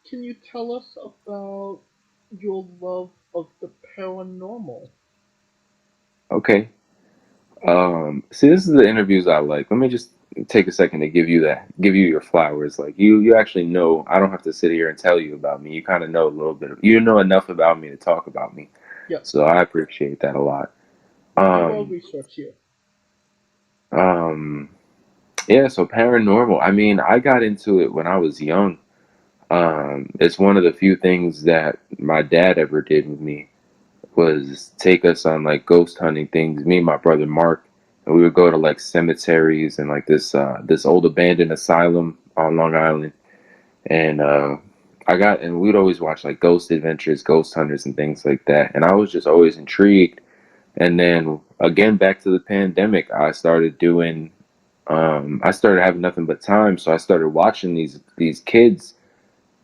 can you tell us about your love of the paranormal? Okay. See, this is the interviews I like. Let me just take a second to give you your flowers. Like you actually know. I don't have to sit here and tell you about me. You kind of know a little bit. You know enough about me to talk about me. Yes, So I appreciate that a lot. very well Um, researched here. um, yeah. So paranormal. I mean, I got into it when I was young. It's one of the few things that my dad ever did with me was take us on like ghost hunting things. Me and my brother Mark, and we would go to like cemeteries and like this old abandoned asylum on Long Island. And and we'd always watch like Ghost Adventures, Ghost Hunters, and things like that. And I was just always intrigued. And then again, back to the pandemic, I started having nothing but time, so I started watching these kids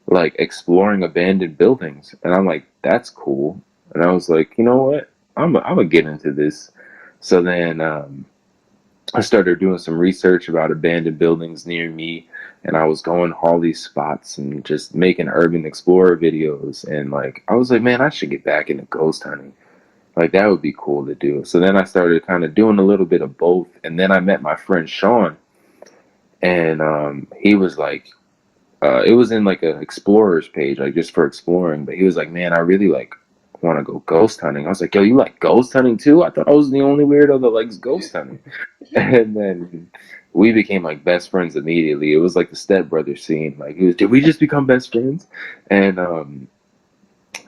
like exploring abandoned buildings, and I'm like, that's cool. And I was like, you know what, I'm gonna get into this. So then I started doing some research about abandoned buildings near me, and I was going to all these spots and just making urban explorer videos. And like, I was like, man, I should get back into ghost hunting. Like that would be cool to do. So then I started kind of doing a little bit of both, and then I met my friend Sean, and he was like, it was in like a explorers page, like just for exploring. But he was like, "Man, I really like want to go ghost hunting." I was like, "Yo, you like ghost hunting too?" I thought I was the only weirdo that likes ghost hunting. And then we became like best friends immediately. It was like the Step Brothers scene. Like, did we just become best friends? And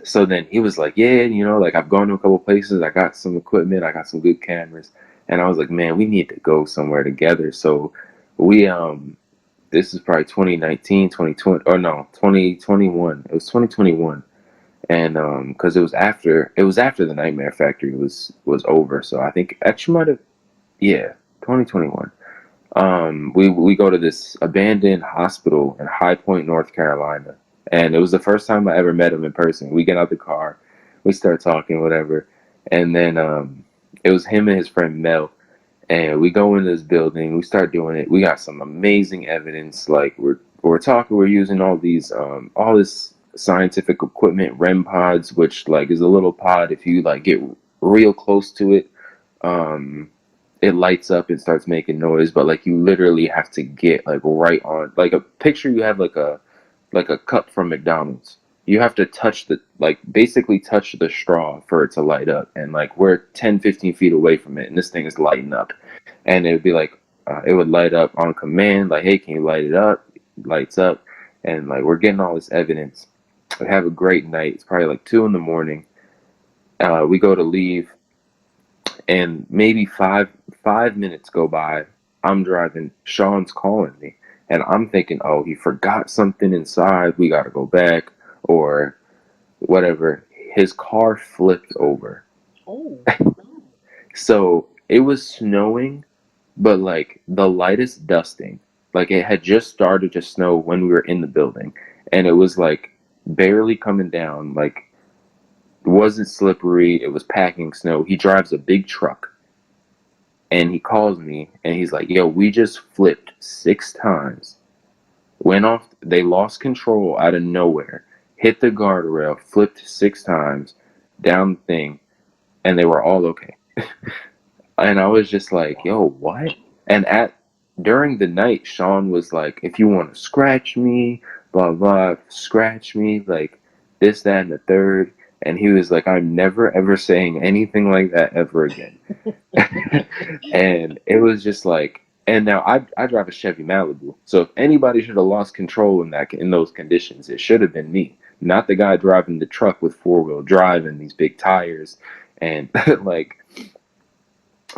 so then he was like, "Yeah, like I've gone to a couple places. I got some equipment. I got some good cameras." And I was like, "Man, we need to go somewhere together." So we this is probably 2019, 2020, or no, 2021. It was 2021. And because it was after the Nightmare Factory was over. So I think actually might have, yeah, 2021. We go to this abandoned hospital in High Point, North Carolina. And it was the first time I ever met him in person. We get out the car, we start talking, whatever. And then it was him and his friend Mel, and we go into this building, we start doing it. We got some amazing evidence. Like we're talking, we're using all this scientific equipment, REM pods, which like is a little pod. If you like get real close to it, um, it lights up and starts making noise. But like you literally have to get like right on, like a picture. You have like a cup from McDonald's. You have to touch basically touch the straw for it to light up. And like we're 10, 15 feet away from it, and this thing is lighting up. And it would be like, it would light up on command, like, hey, can you light it up? Lights up. And like we're getting all this evidence. We have a great night. It's probably like 2 in the morning. We go to leave, and maybe 5 minutes go by. I'm driving. Sean's calling me, and I'm thinking, oh, he forgot something inside. We gotta go back or whatever. His car flipped over. Oh, So it was snowing, but like the lightest dusting. Like it had just started to snow when we were in the building, and it was like barely coming down. Like it wasn't slippery. It was packing snow. He drives a big truck, and he calls me and he's like, "Yo, we just flipped 6 times. Went off. They lost control out of nowhere. Hit the guardrail. Flipped 6 times down the thing, and they were all okay." And I was just like, "Yo, what?" And at during the night, Sean was like, "If you want to scratch me, blah blah, scratch me, like this, that, and the third." And he was like, "I'm never ever saying anything like that ever again." And it was just like, and now I drive a Chevy Malibu, so if anybody should have lost control in those conditions, it should have been me, not the guy driving the truck with 4-wheel drive and these big tires, and like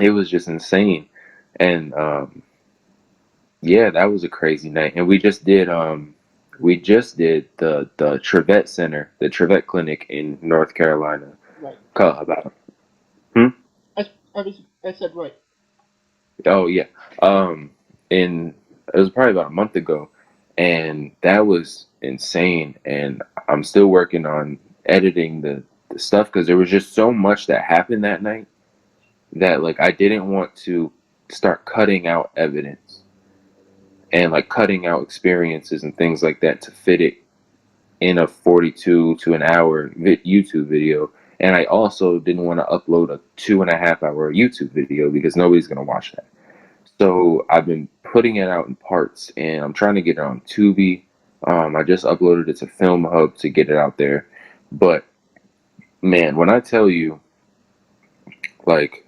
it was just insane. And yeah, that was a crazy night. And we just did the Trevette Center, the Trevette Clinic in North Carolina. right. About hmm? I said right. Oh yeah. Um, in It was probably about a month ago, and that was insane. And I'm still working on editing the stuff because there was just so much that happened that night that like I didn't want to start cutting out evidence and like cutting out experiences and things like that to fit it in a 42 to an hour YouTube video. And I also didn't want to upload a 2.5 hour YouTube video because nobody's going to watch that. So I've been putting it out in parts, and I'm trying to get it on Tubi. I just uploaded it to Film Hub to get it out there. But man, when I tell you, like,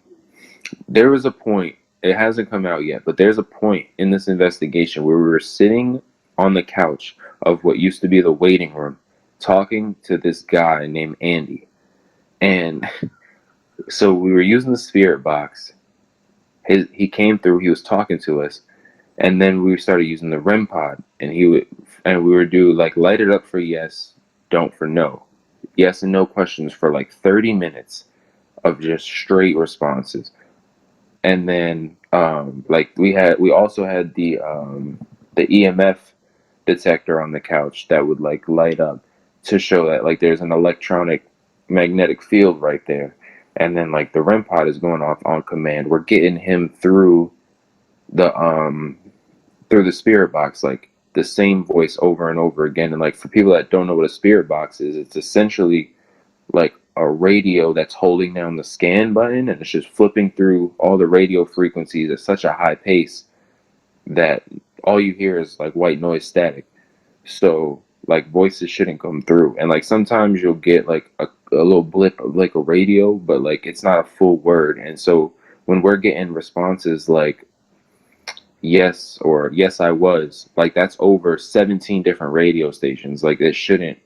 there was a point, it hasn't come out yet, but there's a point in this investigation where we were sitting on the couch of what used to be the waiting room talking to this guy named Andy. And so we were using the spirit box. He came through, he was talking to us, and then we started using the REM pod, and we would do like light it up for yes, don't for no. Yes and no questions for like 30 minutes of just straight responses. And then like we also had the EMF detector on the couch that would like light up to show that like there's an electronic magnetic field right there. And then like the REM pod is going off on command. We're getting him the um through the spirit box, like the same voice over and over again. And like for people that don't know what a spirit box is, it's essentially like a radio that's holding down the scan button, and it's just flipping through all the radio frequencies at such a high pace that all you hear is like white noise static. So like voices shouldn't come through, and like sometimes you'll get like a little blip of like a radio, but like it's not a full word. And so when we're getting responses like yes or yes I was, like that's over 17 different radio stations. Like it shouldn't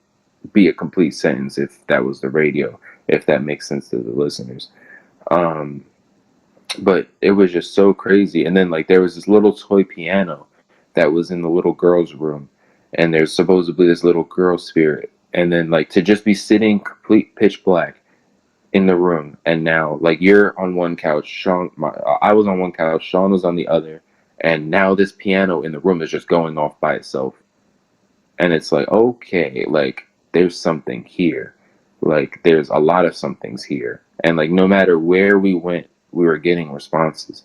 be a complete sentence if that was the radio, if that makes sense to the listeners. um but it was just so crazy. And then like there was this little toy piano that was in the little girl's room, and there's supposedly this little girl spirit. And then like to just be sitting complete pitch black in the room, and now like you're on one couch, I was on one couch, Sean was on the other, and now this piano in the room is just going off by itself. And it's like, okay, like there's something here, like there's a lot of somethings here. And like no matter where we went, we were getting responses.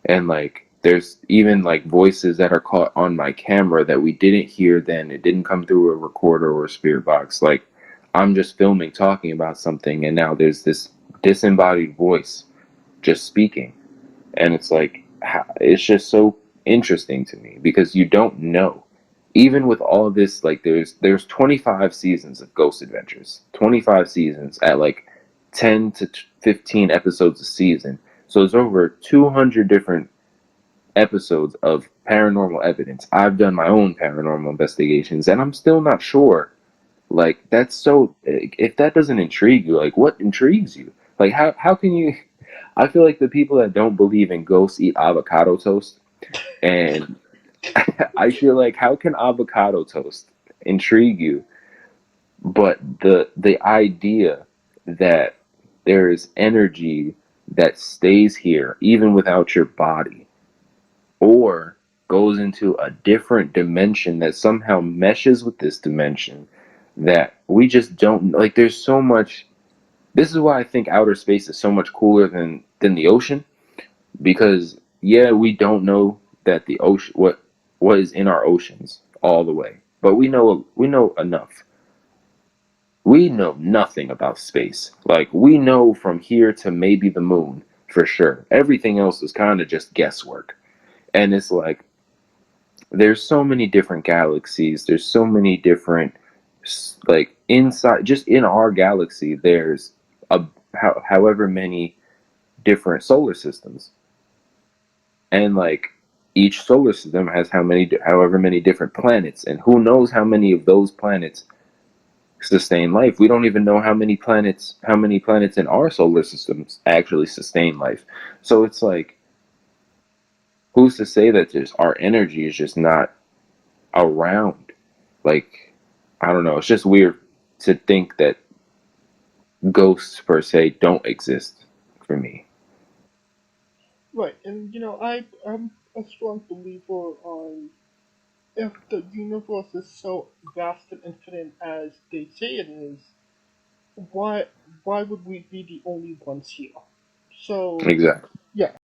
And like there's even like voices that are caught on my camera that we didn't hear then. It didn't come through a recorder or a spirit box. Like I'm just filming talking about something, and now there's this disembodied voice just speaking. And it's like it's just so interesting to me because you don't know. Even with all this, like there's 25 seasons of Ghost Adventures, 25 seasons at like 10 to 15 episodes a season. So it's over 200 different episodes of paranormal evidence. I've done my own paranormal investigations, and I'm still not sure. Like that's so. If that doesn't intrigue you, like what intrigues you? Like how can you? I feel like the people that don't believe in ghosts eat avocado toast, and I feel like how can avocado toast intrigue you? But the idea that there is energy that stays here even without your body, or goes into a different dimension that somehow meshes with this dimension that we just don't like. There's so much. This is why I think outer space is so much cooler than the ocean, because yeah, we don't know that the ocean what is in our oceans all the way, but we know enough. We know nothing about space. Like we know from here to maybe the moon for sure. Everything else is kind of just guesswork. And it's like there's so many different galaxies. There's so many different like inside just in our galaxy there's a however many different solar systems. And like each solar system has however many different planets, and who knows how many of those planets sustain life. We don't even know how many planets in our solar systems actually sustain life. So it's like who's to say that just our energy is just not around? Like I don't know, it's just weird to think that ghosts per se don't exist for me. Right, and I'm a strong believer on if the universe is so vast and infinite as they say it is, why why would we be the only ones here? So Exactly. yeah,